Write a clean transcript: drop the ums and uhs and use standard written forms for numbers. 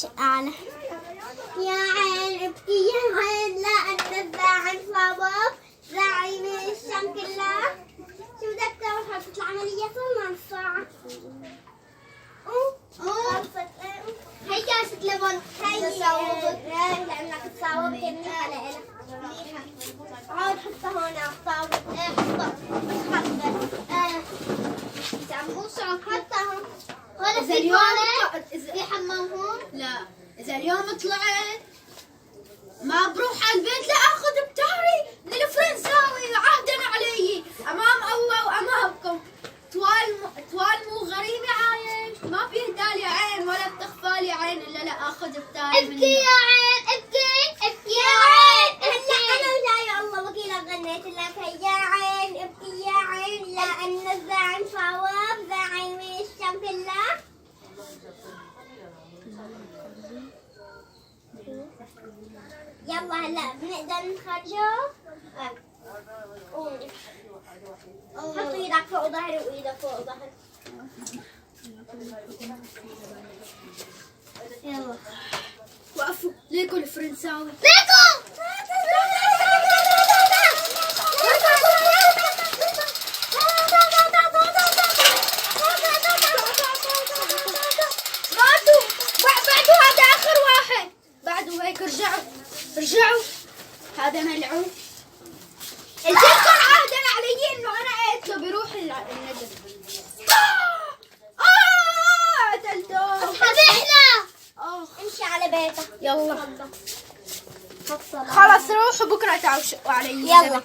أنا يا عين ابكي يا عين لا أنت الزاعل صواب زاعي من الشام كله. شو دكتور حطت العملية طول الساعة. هي كاسة لبن هي لأنك تصاوب كمية على إلك عود حطها هنا صاوب حطها ولا في تواليت في حمامهم؟ لا إذا اليوم طلعت ما بروح على البيت لا آخذ بتاري من الفرنساوي عهدا علي أمام الله وأمامكم. طوال مو غريبة عايش ما بيهدى لي عين ولا بتخفى لي عين إلا لا آخذ بتاري. ابكي يا عين ابكي يا عين. هلا أنا وجاي الله وكيلة غنيت لك يا عين ابكي يا عين لا أن الزاعم صواب زاعم من الشام كله. يلا هلا بنقدر نخرجه. حط ايدك فوق ظهري وايدك فوق ظهري. يلا وقفوا ليكوا الفرنساوي ليكو. بعده هذا آخر واحد. بعده هيك رجعوا هذا ملعون. الجن كان عهدا علي انه انا قلت له بيروح النجم. قتلته. اصحابي احنا امشي على بيتك. يلا خلص روحوا بكره تعالوا شقوا علي. يلا.